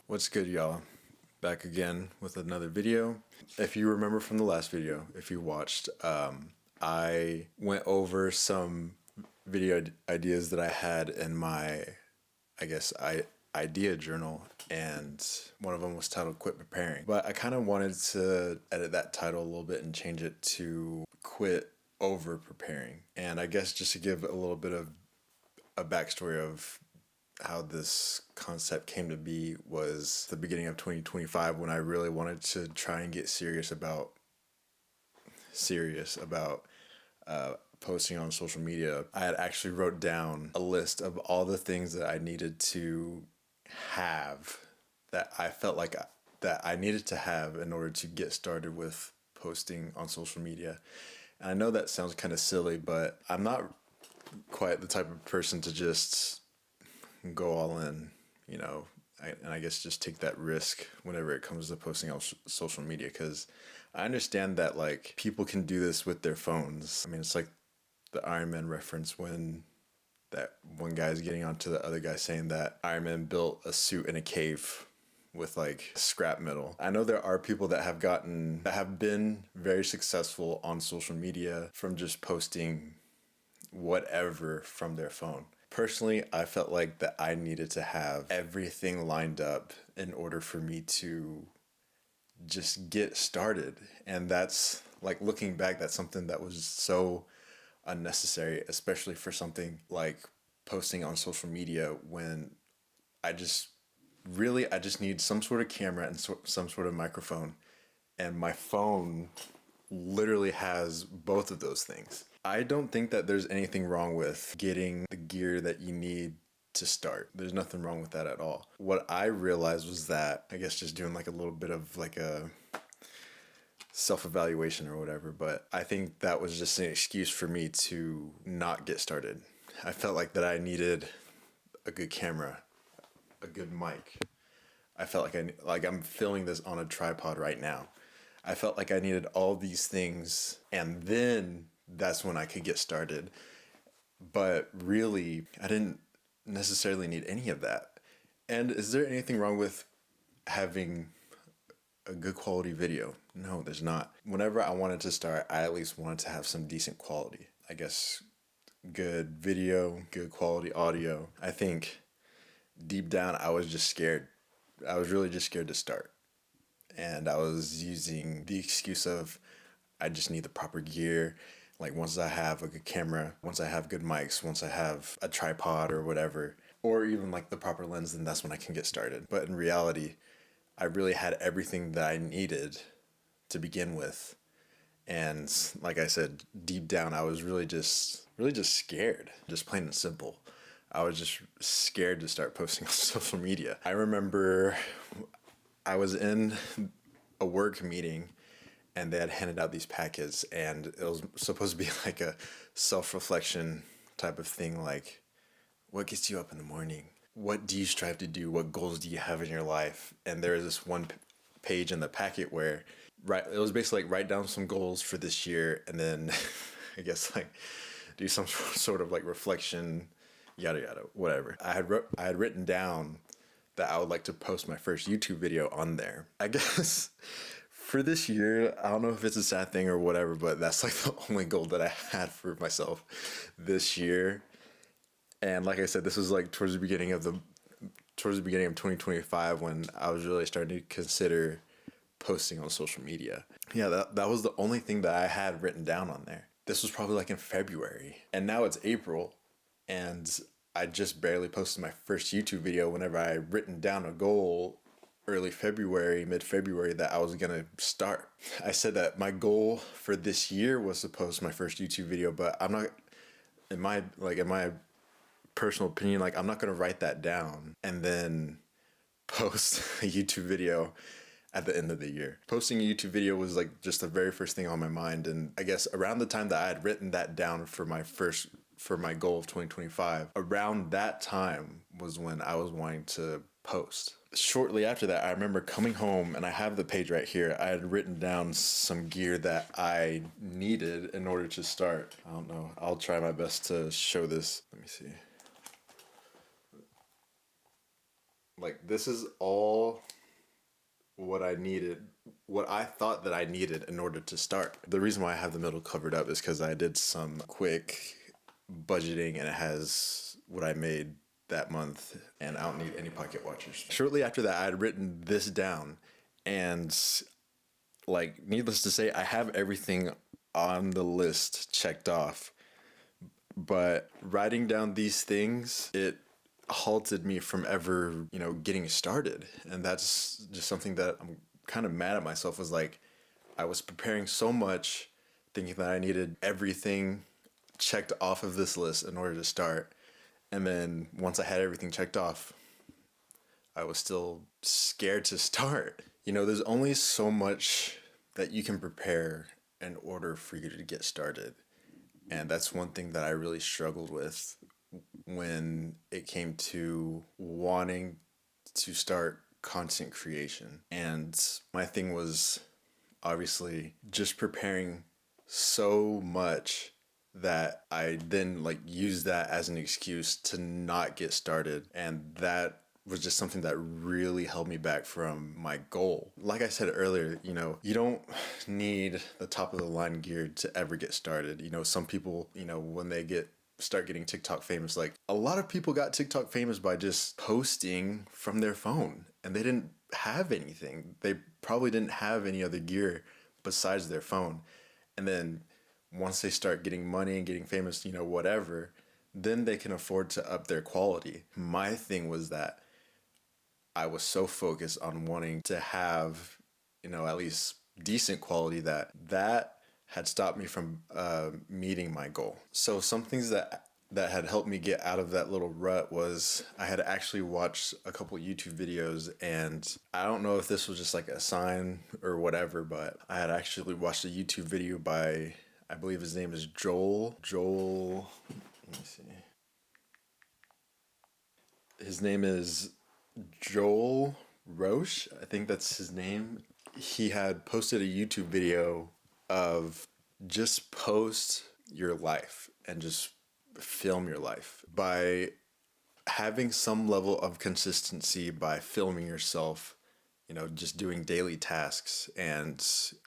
What's good, y'all? Back again with another video. If you remember from the last video, if you watched, I went over some video ideas that I had in my, idea journal, and one of them was titled Quit Preparing. But I kind of wanted to edit that title a little bit and change it to Quit Over Preparing. And I guess just to give a little bit of a backstory of how this concept came to be was the beginning of 2025 when I really wanted to try and get serious about posting on social media. I had actually wrote down a list of all the things that I needed to have, that I felt like that I needed to have in order to get started with posting on social media. And I know that sounds kind of silly, but I'm not quite the type of person to just go all in, and I guess just take that risk whenever it comes to posting on social media, because I understand that like people can do this with their phones. I mean, it's like the Iron Man reference when that one guy is getting onto the other guy saying that Iron Man built a suit in a cave with like scrap metal. I know there are people that have been very successful on social media from just posting whatever from their phone. Personally, I felt like that I needed to have everything lined up in order for me to just get started. And that's like, looking back, that's something that was so unnecessary, especially for something like posting on social media, when I just need some sort of camera and some sort of microphone. And my phone literally has both of those things. I don't think that there's anything wrong with getting the gear that you need to start. There's nothing wrong with that at all. What I realized was that, I guess just doing like a little bit of like a self-evaluation or whatever, but I think that was just an excuse for me to not get started. I felt like that I needed a good camera, a good mic. I felt like I'm filming this on a tripod right now. I felt like I needed all these things, and then that's when I could get started. But really, I didn't necessarily need any of that. And is there anything wrong with having a good quality video? No, there's not. Whenever I wanted to start, I at least wanted to have some decent quality. I guess good video, good quality audio. I think deep down, I was just scared. I was really just scared to start. And I was using the excuse of, I just need the proper gear. Like, once I have a good camera, once I have good mics, once I have a tripod or whatever, or even like the proper lens, then that's when I can get started. But in reality, I really had everything that I needed to begin with. And like I said, deep down, I was really just scared, just plain and simple. I was just scared to start posting on social media. I remember I was in a work meeting and they had handed out these packets, and it was supposed to be like a self-reflection type of thing, like, what gets you up in the morning? What do you strive to do? What goals do you have in your life? And there was this one page in the packet where it was basically like, write down some goals for this year, and then I guess like do some sort of like reflection, yada yada, whatever. I had written down that I would like to post my first YouTube video on there. I guess for this year, I don't know if it's a sad thing or whatever, but that's like the only goal that I had for myself this year. And like I said, this was like towards the beginning of 2025, when I was really starting to consider posting on social media. Yeah, that was the only thing that I had written down on there. This was probably like in February, and now it's April, and I just barely posted my first YouTube video whenever I written down a goal early February, mid-February, that I was gonna start. I said that my goal for this year was to post my first YouTube video, but I'm not, in my personal opinion, like, I'm not gonna write that down and then post a YouTube video at the end of the year. Posting a YouTube video was like just the very first thing on my mind, and I guess around the time that I had written that down for my goal of 2025, around that time was when I was wanting to post. Shortly after that, I remember coming home, and I have the page right here. I had written down some gear that I needed in order to start. I don't know. I'll try my best to show this. Let me see. Like, this is all what I needed, what I thought that I needed in order to start. The reason why I have the middle covered up is because I did some quick budgeting and it has what I made that month, and I don't need any pocket watchers. Shortly after that, I had written this down, and like, needless to say, I have everything on the list checked off. But writing down these things, it halted me from ever, getting started. And that's just something that I'm kind of mad at myself, was like, I was preparing so much thinking that I needed everything checked off of this list in order to start. And then once I had everything checked off, I was still scared to start. There's only so much that you can prepare in order for you to get started. And that's one thing that I really struggled with when it came to wanting to start content creation. And my thing was obviously just preparing so much that I then like used that as an excuse to not get started. And that was just something that really held me back from my goal. Like I said earlier, you don't need the top of the line gear to ever get started. Some people, when they start getting TikTok famous, like a lot of people got TikTok famous by just posting from their phone, and they didn't have anything. They probably didn't have any other gear besides their phone. And then once they start getting money and getting famous, whatever, then they can afford to up their quality. My thing was that I was so focused on wanting to have, at least decent quality, that had stopped me from meeting my goal. So some things that had helped me get out of that little rut was I had actually watched a couple YouTube videos, and I don't know if this was just like a sign or whatever, but I had actually watched a YouTube video by, I believe his name is Joel, let me see. His name is Joel Roche, I think that's his name. He had posted a YouTube video of just post your life and just film your life by having some level of consistency, by filming yourself, just doing daily tasks and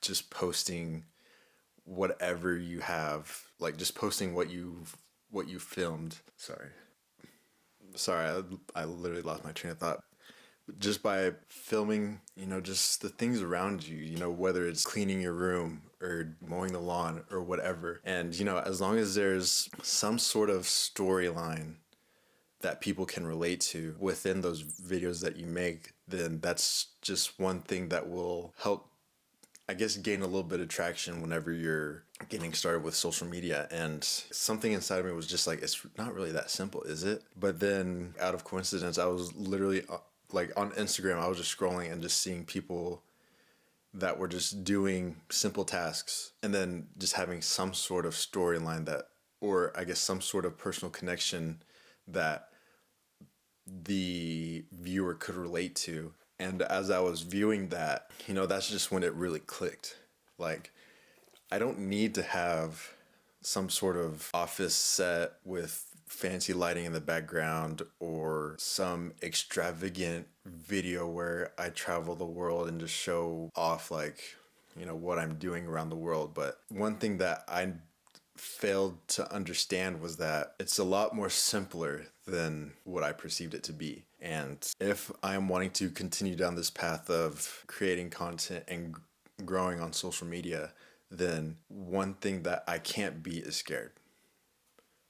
just posting whatever you have, like just posting what you filmed. Sorry, I literally lost my train of thought. Just by filming, just the things around you, whether it's cleaning your room or mowing the lawn or whatever. And, as long as there's some sort of storyline that people can relate to within those videos that you make, then that's just one thing that will help, I guess, gain a little bit of traction whenever you're getting started with social media. And something inside of me was just like, it's not really that simple, is it? But then out of coincidence, I was literally like on Instagram, I was just scrolling and just seeing people that were just doing simple tasks and then just having some sort of storyline that, or I guess some sort of personal connection that the viewer could relate to. And as I was viewing that, that's just when it really clicked. Like, I don't need to have some sort of office set with fancy lighting in the background or some extravagant video where I travel the world and just show off, like, what I'm doing around the world. But one thing that I failed to understand was that it's a lot more simpler than what I perceived it to be. And if I'm wanting to continue down this path of creating content and growing on social media, then one thing that I can't be is scared.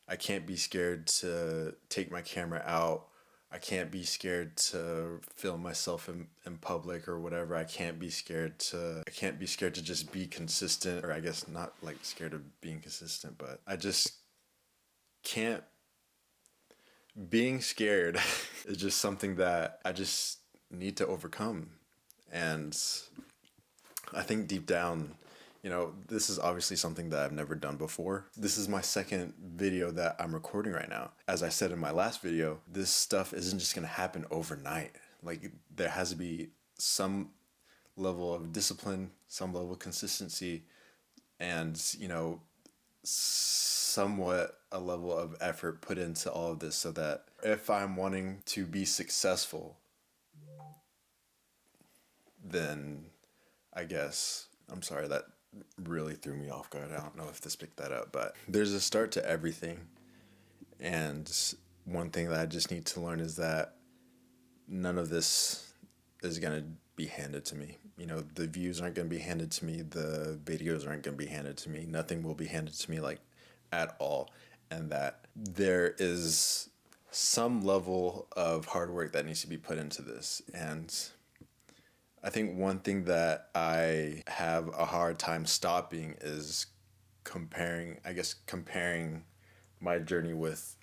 I can't be scared to take my camera out. I can't be scared to film myself in public or whatever. I can't be scared to just be consistent, or I guess not like scared of being consistent, but I just can't. Being scared is just something that I just need to overcome. And I think deep down, this is obviously something that I've never done before. This is my second video that I'm recording right now. As I said in my last video, this stuff isn't just going to happen overnight. Like, there has to be some level of discipline, some level of consistency, and, somewhat a level of effort put into all of this, so that if I'm wanting to be successful, then I guess, I'm sorry, that really threw me off guard. I don't know if this picked that up, but there's a start to everything. And one thing that I just need to learn is that none of this is going to be handed to me. You know, the views aren't going to be handed to me. The videos aren't going to be handed to me. Nothing will be handed to me, like, at all. And that there is some level of hard work that needs to be put into this. And I think one thing that I have a hard time stopping is comparing my journey with,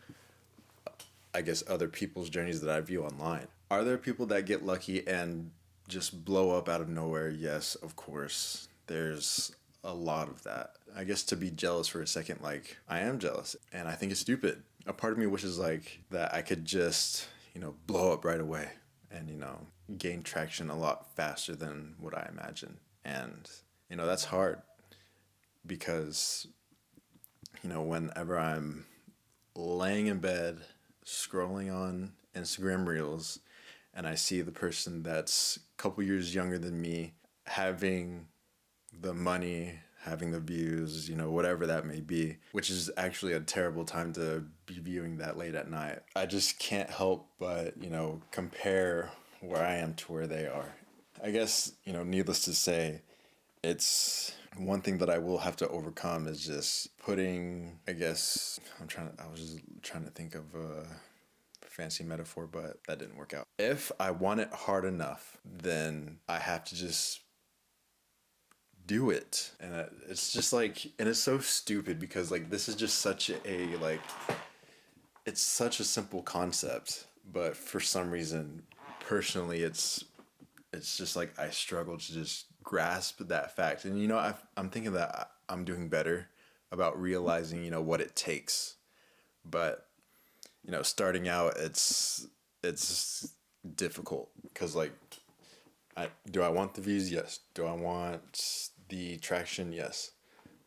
I guess, other people's journeys that I view online. Are there people that get lucky and just blow up out of nowhere? Yes, of course. There's a lot of that. I guess to be jealous for a second, like, I am jealous and I think it's stupid. A part of me wishes, like, that I could just, blow up right away and, gain traction a lot faster than what I imagine. And, that's hard because, whenever I'm laying in bed, scrolling on Instagram Reels, and I see the person that's a couple years younger than me having the money, having the views, whatever that may be, which is actually a terrible time to be viewing that late at night. I just can't help but, compare where I am to where they are. I guess, needless to say, it's one thing that I will have to overcome is just putting, I guess, I was just trying to think of a fancy metaphor, but that didn't work out. If I want it hard enough, then I have to just do it. And it's just like, and it's so stupid because, like, this is just such a, like, it's such a simple concept, but for some reason, personally, it's just like I struggle to just grasp that fact. And, I'm thinking that I'm doing better about realizing, what it takes. But, starting out, it's difficult because, like, do I want the views? Yes. Do I want the traction? Yes.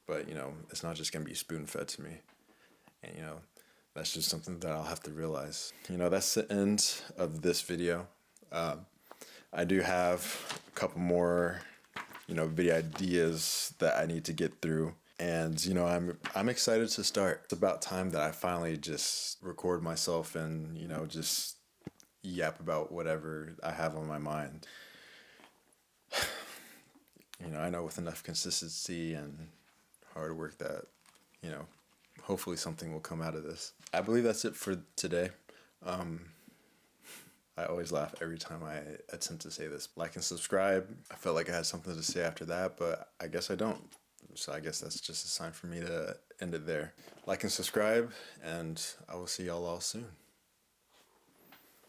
But, it's not just going to be spoon fed to me. And, that's just something that I'll have to realize. That's the end of this video. I do have a couple more, video ideas that I need to get through. And, I'm excited to start. It's about time that I finally just record myself and, just yap about whatever I have on my mind. I know with enough consistency and hard work that, hopefully something will come out of this. I believe that's it for today. I always laugh every time I attempt to say this. Like and subscribe. I felt like I had something to say after that, but I guess I don't. So I guess that's just a sign for me to end it there. Like and subscribe, and I will see y'all all soon.